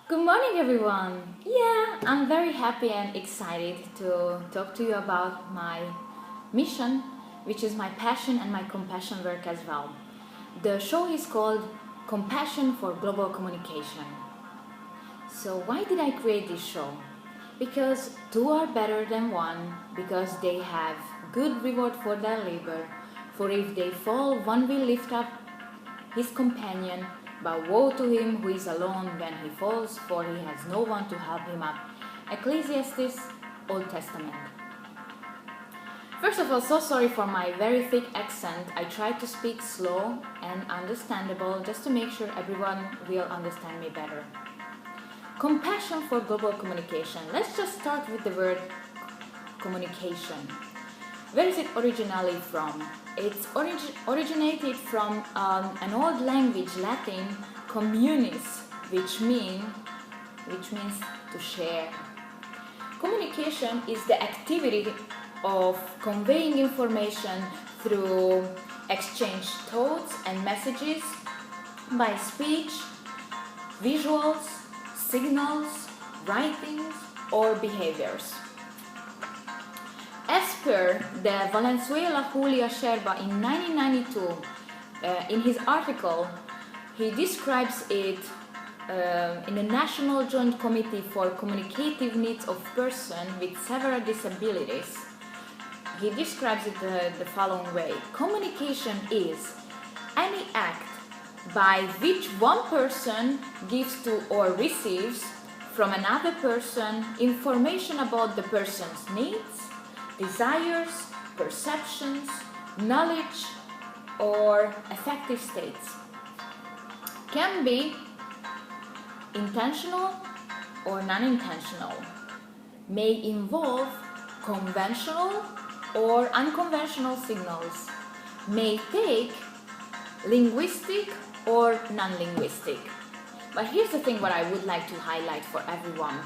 Good morning, everyone. Yeah, I'm very happy and excited to talk to you about my mission, which is my passion and my compassion work as well. The show is called Compassion for Global Communication. So, why did I create this show? Because two are better than one, because they have good reward for their labor. For if they fall, one will lift up his companion, but woe to him who is alone when he falls, for he has no one to help him up. Ecclesiastes, Old Testament. First of all, so sorry for my very thick accent. I tried to speak slow and understandable just to make sure everyone will understand me better. Compassion for global communication. Let's just start with the word communication. Where is it originally from? It's originated from an old language, Latin, communis, which means to share. Communication is the activity of conveying information through exchange thoughts and messages by speech, visuals, signals, writings, or behaviors. As per the Valenzuela Julia Sherba in 1992, in his article, he describes it in the National Joint Committee for Communicative Needs of Persons with Several Disabilities. He describes it the following way. Communication is any act by which one person gives to or receives from another person information about the person's needs, desires, perceptions, knowledge, or affective states. Can be intentional or non-intentional. May involve conventional or unconventional signals. May take linguistic or non-linguistic. But here's the thing what I would like to highlight for everyone.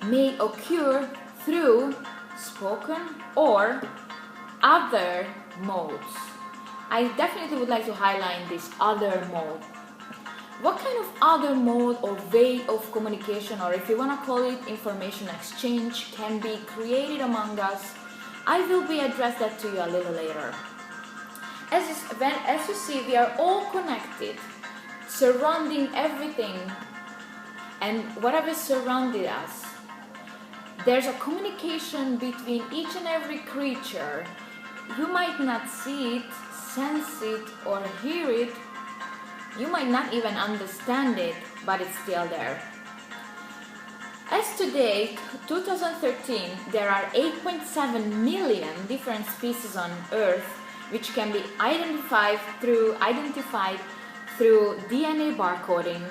May occur through spoken or other modes. I definitely would like to highlight this other mode. What kind of other mode or way of communication, or if you want to call it information exchange, can be created among us? I will be address that to you a little later. As you see, we are all connected, surrounding everything and whatever surrounded us. There's a communication between each and every creature. You might not see it, sense it, or hear it. You might not even understand it, but it's still there. As today, 2013, there are 8.7 million different species on Earth which can be identified through DNA barcoding.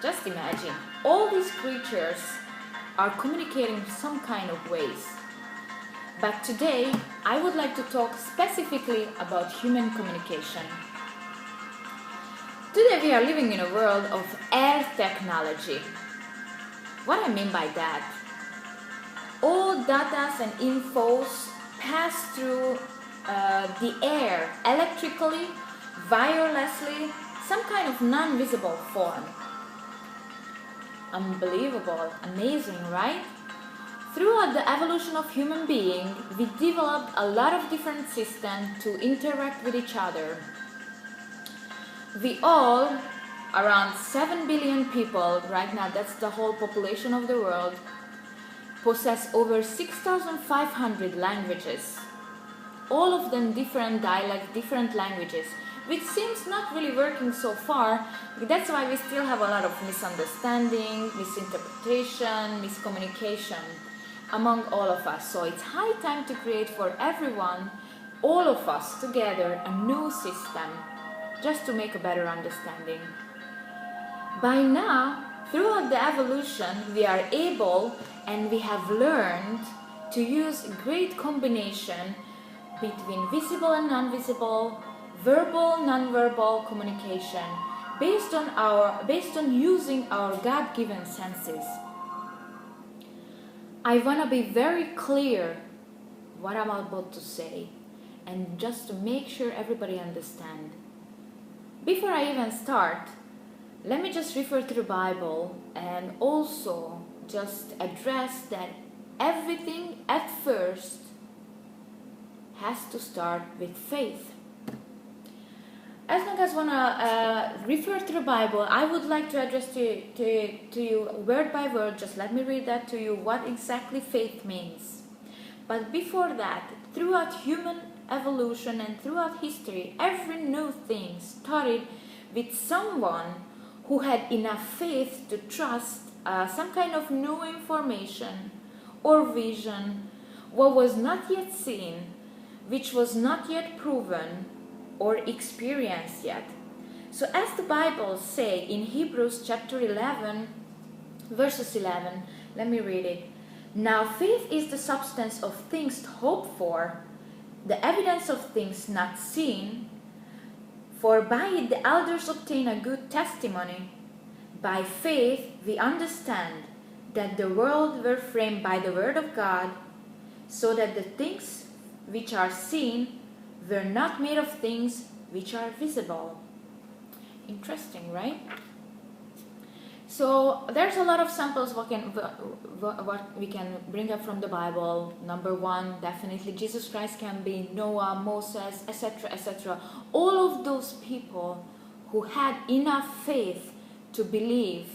Just imagine, all these creatures are communicating some kind of ways. But today, I would like to talk specifically about human communication. Today we are living in a world of air technology. What I mean by that? All data and infos pass through the air electrically, wirelessly, some kind of non-visible form. Unbelievable, amazing, right? Throughout the evolution of human being, we developed a lot of different systems to interact with each other. We all, around 7 billion people, right now that's the whole population of the world, possess over 6,500 languages. All of them different dialects, different languages, which seems not really working so far. That's why we still have a lot of misunderstanding, misinterpretation, miscommunication among all of us. So it's high time to create for everyone, all of us together, a new system just to make a better understanding. By now, throughout the evolution, we are able and we have learned to use a great combination between visible and non-visible, verbal, non-verbal communication based on using our God-given senses. I want to be very clear what I'm about to say, and just to make sure everybody understands. Before I even start, let me just refer to the Bible and also just address that everything at first has to start with faith. As long as I want to refer to the Bible, I would like to address to you word by word, just let me read that to you, what exactly faith means. But before that, throughout human evolution and throughout history, every new thing started with someone who had enough faith to trust some kind of new information or vision, what was not yet seen, which was not yet proven or experienced yet. So as the Bible say in Hebrews chapter 11, verses 11, let me read it. Now faith is the substance of things hoped for, the evidence of things not seen, for by it the elders obtain a good testimony. By faith we understand that the world were framed by the word of God, so that the things which are seen were not made of things which are visible. Interesting, right? So there's a lot of samples what we can bring up from the Bible. Number one, definitely Jesus Christ can be Noah, Moses, etc., etc. All of those people who had enough faith to believe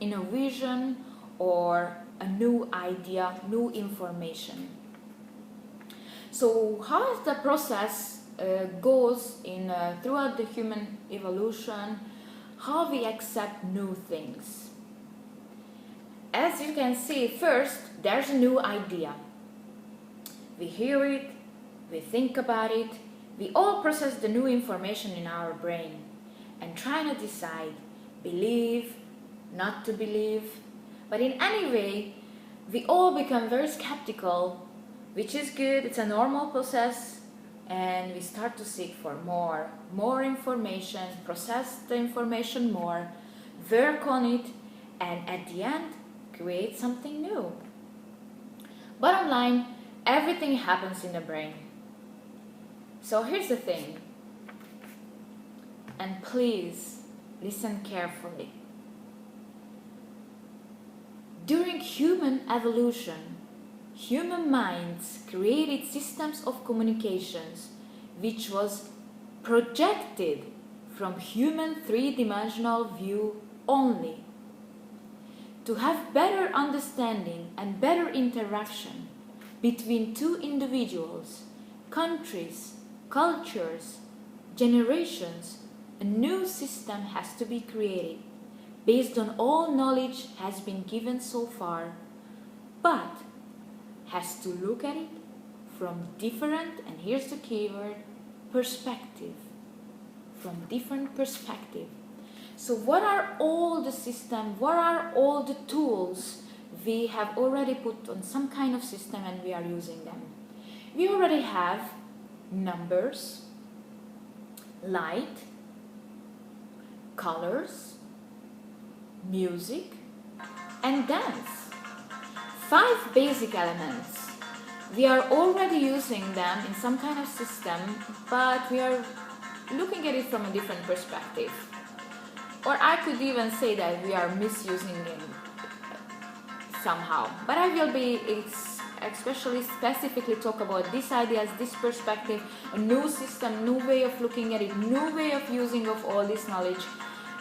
in a vision or a new idea, new information. So how is the process goes in throughout the human evolution, how we accept new things. As you can see, first there's a new idea. We hear it, we think about it, we all process the new information in our brain and try to decide, believe, not to believe. But in any way, we all become very skeptical, which is good, it's a normal process, and we start to seek for more information, process the information more, work on it, and at the end, create something new. Bottom line, everything happens in the brain. So here's the thing, and please listen carefully. During human evolution, human minds created systems of communications which was projected from human three-dimensional view only. To have better understanding and better interaction between two individuals, countries, cultures, generations, a new system has to be created based on all knowledge has been given so far, but has to look at it from different, and here's the keyword, perspective. From different perspective. So what are all the systems, what are all the tools we have already put on some kind of system and we are using them? We already have numbers, light, colors, music, and dance. 5 basic elements. We are already using them in some kind of system, but we are looking at it from a different perspective. Or I could even say that we are misusing it somehow. But I will be especially specifically talk about these ideas, this perspective, a new system, new way of looking at it, new way of using of all this knowledge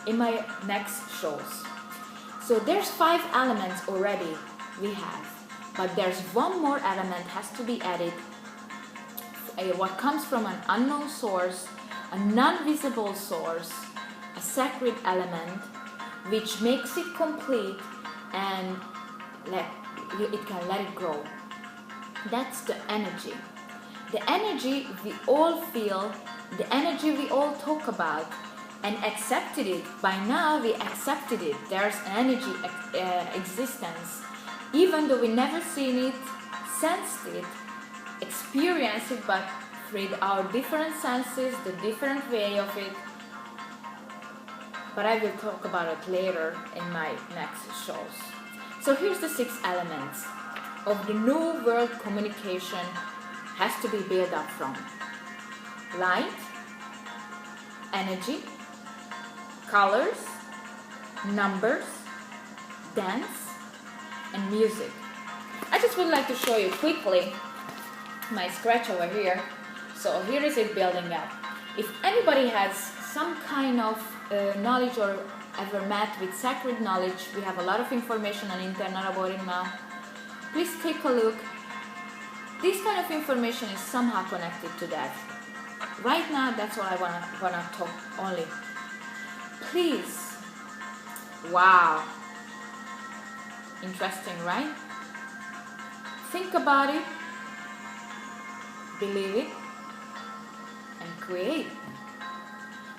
in my next shows. So there's 5 elements already we have, but there's one more element has to be added, what comes from an unknown source, a non-visible source, a sacred element, which makes it complete and it can let it grow. That's the energy. The energy we all feel, the energy we all talk about, and accepted it. By now we accepted it. There's energy existence. Even though we never seen it, sensed it, experienced it, but with our different senses, the different way of it. But I will talk about it later in my next shows. So here's the 6 elements of the new world communication has to be built up from. Light, energy, colors, numbers, dance, and music. I just would like to show you quickly my scratch over here. So here is it building up. If anybody has some kind of knowledge or ever met with sacred knowledge, we have a lot of information on internet about it now. Please take a look. This kind of information is somehow connected to that. Right now, that's what I wanna talk only. Please. Wow. Interesting, right? Think about it, believe it, and create.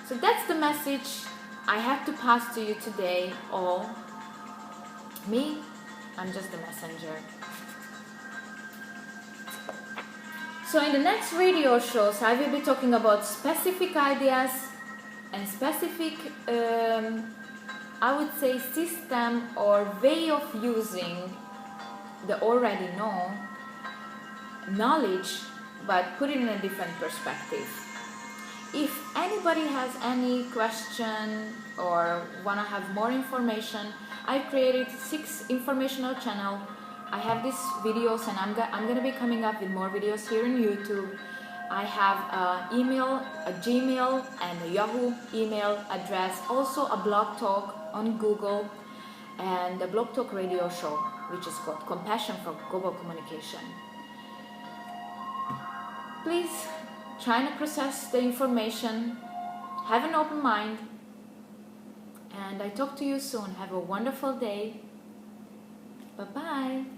So that's the message I have to pass to you today. All me, I'm just the messenger. So in the next radio shows, I will be talking about specific ideas and specific, I would say, system or way of using the already known knowledge, but put it in a different perspective. If anybody has any question or want to have more information, I created 6 informational channels. I have these videos, and I'm going to be coming up with more videos here on YouTube. I have an email, a Gmail, and a Yahoo email address. Also a blog talk on Google, and a blog talk radio show, which is called Compassion for Global Communication. Please try to process the information, have an open mind, and I talk to you soon. Have a wonderful day. Bye-bye.